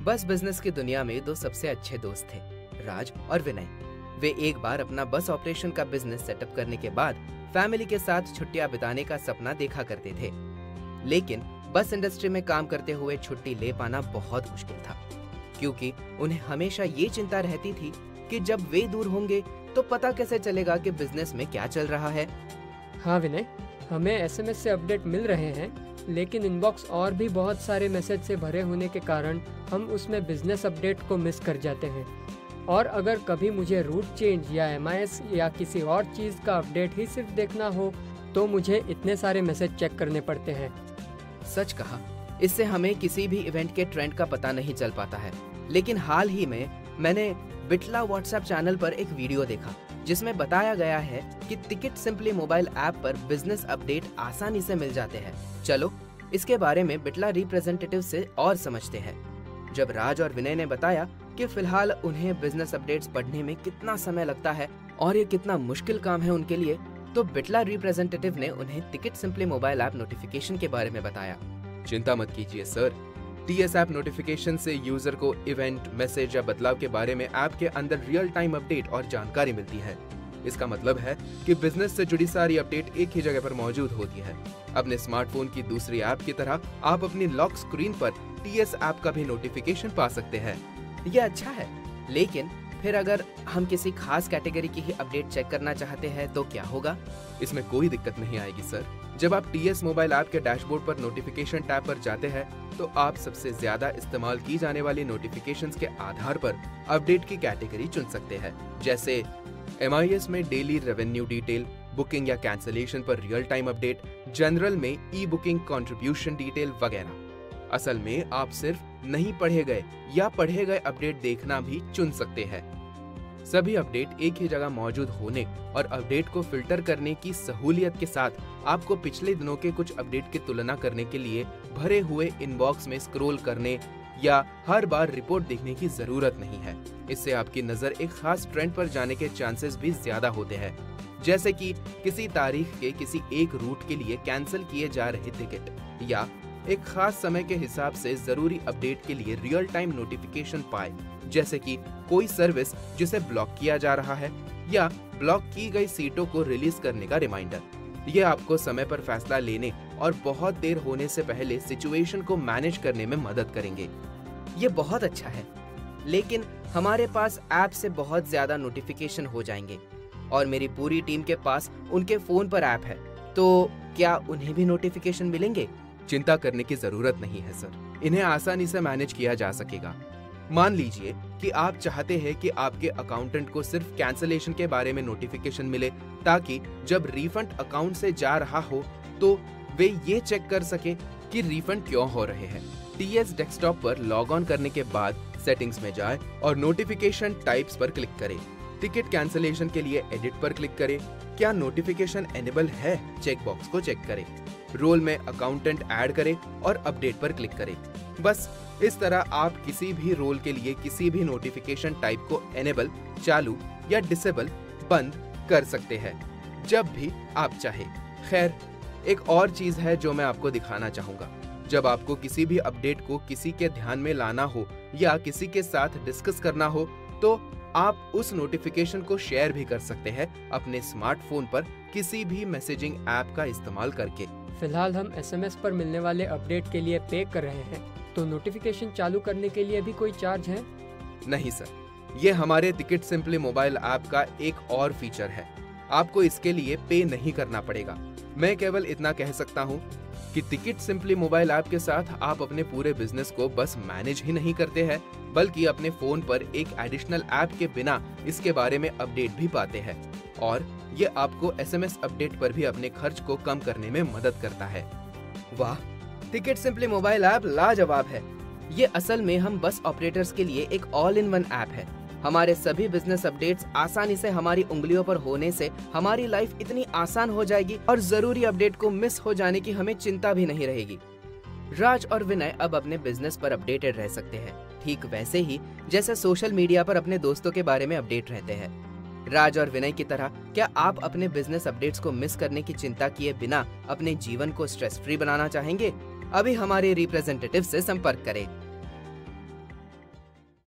बस बिजनेस की दुनिया में दो सबसे अच्छे दोस्त थे, राज और विनय। वे एक बार अपना बस ऑपरेशन का बिजनेस सेटअप करने के बाद फैमिली के साथ छुट्टियां बिताने का सपना देखा करते थे। लेकिन बस इंडस्ट्री में काम करते हुए छुट्टी ले पाना बहुत मुश्किल था, क्योंकि उन्हें हमेशा ये चिंता रहती थी कि जब वे दूर होंगे तो पता कैसे चलेगा कि बिजनेस में क्या चल रहा है। हाँ विनय, हमें एसएमएस से अपडेट मिल रहे हैं, लेकिन इनबॉक्स और भी बहुत सारे मैसेज से भरे होने के कारण हम उसमें बिजनेस अपडेट को मिस कर जाते हैं। और अगर कभी मुझे रूट चेंज या एमआईएस या किसी और चीज़ का अपडेट ही सिर्फ देखना हो तो मुझे इतने सारे मैसेज चेक करने पड़ते हैं। सच कहा, इससे हमें किसी भी इवेंट के ट्रेंड का पता नहीं चल पाता है। लेकिन हाल ही में मैंने बिटला व्हाट्सएप चैनल पर एक वीडियो देखा जिसमें बताया गया है कि टिकट सिंपली मोबाइल ऐप पर बिजनेस अपडेट आसानी से मिल जाते हैं। चलो इसके बारे में बिटला रिप्रेजेंटेटिव से और समझते हैं। जब राज और विनय ने बताया कि फिलहाल उन्हें बिजनेस अपडेट्स पढ़ने में कितना समय लगता है और ये कितना मुश्किल काम है उनके लिए, तो बिटला रिप्रेजेंटेटिव ने उन्हें ticket simply mobile app notification के बारे में बताया। चिंता मत कीजिए सर, टीएस ऐप नोटिफिकेशन से यूजर को इवेंट, मैसेज या बदलाव के बारे में ऐप के अंदर रियल टाइम अपडेट और जानकारी मिलती है। इसका मतलब है कि बिजनेस से जुड़ी सारी अपडेट एक ही जगह पर मौजूद होती है। अपने स्मार्टफोन की दूसरी ऐप की तरह आप अपनी लॉक स्क्रीन पर टीएस ऐप का भी नोटिफिकेशन पा सकते हैं। ये अच्छा है, लेकिन फिर अगर हम किसी खास कैटेगरी की ही अपडेट चेक करना चाहते हैं तो क्या होगा? इसमें कोई दिक्कत नहीं आएगी सर। जब आप टीएस मोबाइल ऐप के डैशबोर्ड पर नोटिफिकेशन टैब पर जाते हैं तो आप सबसे ज्यादा इस्तेमाल की जाने वाली नोटिफिकेशंस के आधार पर अपडेट की कैटेगरी चुन सकते हैं। जैसे एमआईएस में डेली रेवेन्यू डिटेल, बुकिंग या कैंसिलेशन पर रियल टाइम अपडेट, जनरल में ई बुकिंग कंट्रीब्यूशन डिटेल वगैरह। असल में आप सिर्फ नहीं पढ़े गए या पढ़े गए अपडेट देखना भी चुन सकते हैं। सभी अपडेट एक ही जगह मौजूद होने और अपडेट को फिल्टर करने की सहूलियत के साथ आपको पिछले दिनों के कुछ अपडेट की तुलना करने के लिए भरे हुए इनबॉक्स में स्क्रॉल करने या हर बार रिपोर्ट देखने की जरूरत नहीं है। इससे आपकी नजर एक खास ट्रेंड पर जाने के चांसेस भी ज्यादा होते हैं, जैसे कि किसी तारीख के किसी एक रूट के लिए कैंसिल किए जा रहे टिकट या एक खास समय के हिसाब से जरूरी अपडेट के लिए रियल टाइम नोटिफिकेशन पाए, जैसे कि कोई सर्विस जिसे ब्लॉक किया जा रहा है या ब्लॉक की गई सीटों को रिलीज करने का रिमाइंडर। ये आपको समय पर फैसला लेने और बहुत देर होने से पहले सिचुएशन को मैनेज करने में मदद करेंगे। ये बहुत अच्छा है, लेकिन हमारे पास ऐप से बहुत ज्यादा नोटिफिकेशन हो जाएंगे और मेरी पूरी टीम के पास उनके फोन पर ऐप है, तो क्या उन्हें भी नोटिफिकेशन मिलेंगे? चिंता करने की जरूरत नहीं है सर, इन्हें आसानी से मैनेज किया जा सकेगा। मान लीजिए कि आप चाहते हैं कि आपके अकाउंटेंट को सिर्फ कैंसिलेशन के बारे में नोटिफिकेशन मिले, ताकि जब रिफंड अकाउंट से जा रहा हो तो वे ये चेक कर सके कि रिफंड क्यों हो रहे हैं। टीएस डेस्कटॉप पर लॉग ऑन करने के बाद सेटिंग्स में जाए और नोटिफिकेशन टाइप्स पर क्लिक करें। टिकट कैंसिलेशन के लिए एडिट पर क्लिक करें। क्या नोटिफिकेशन एनेबल है, चेक बॉक्स को चेक करें। रोल में अकाउंटेंट ऐड करें और अपडेट पर क्लिक करें। बस इस तरह आप किसी भी रोल के लिए किसी भी नोटिफिकेशन टाइप को एनेबल, चालू या डिसेबल, बंद कर सकते हैं जब भी आप चाहे। खैर, एक और चीज है जो मैं आपको दिखाना चाहूंगा। जब आपको किसी भी अपडेट को किसी के ध्यान में लाना हो या किसी के साथ डिस्कस करना हो तो आप उस नोटिफिकेशन को शेयर भी कर सकते हैं अपने स्मार्टफोन पर किसी भी मैसेजिंग ऐप का इस्तेमाल करके। फिलहाल हम एसएमएस पर मिलने वाले अपडेट के लिए पे कर रहे हैं, तो नोटिफिकेशन चालू करने के लिए भी कोई चार्ज है? नहीं सर, ये हमारे टिकट सिंपली मोबाइल ऐप का एक और फीचर है। आपको इसके लिए पे नहीं करना पड़ेगा। मैं केवल इतना कह सकता हूँ कि टिकट सिंपली मोबाइल ऐप के साथ आप अपने पूरे बिजनेस को बस मैनेज ही नहीं करते हैं, बल्कि अपने फोन पर एक एडिशनल ऐप के बिना इसके बारे में अपडेट भी पाते हैं और ये आपको एसएमएस अपडेट पर भी अपने खर्च को कम करने में मदद करता है। वाह, टिकट सिंपली मोबाइल ऐप लाजवाब है। ये असल में हम बस ऑपरेटर्स के लिए एक ऑल इन वन ऐप है। हमारे सभी बिजनेस अपडेट्स आसानी से हमारी उंगलियों पर होने से हमारी लाइफ इतनी आसान हो जाएगी और जरूरी अपडेट को मिस हो जाने की हमें चिंता भी नहीं रहेगी। राज और विनय अब अपने बिजनेस पर अपडेटेड रह सकते हैं, ठीक वैसे ही जैसे सोशल मीडिया पर अपने दोस्तों के बारे में अपडेट रहते हैं। राज और विनय की तरह क्या आप अपने बिजनेस अपडेट्स को मिस करने की चिंता किए बिना अपने जीवन को स्ट्रेस फ्री बनाना चाहेंगे? अभी हमारे रिप्रेजेंटेटिव से संपर्क करें।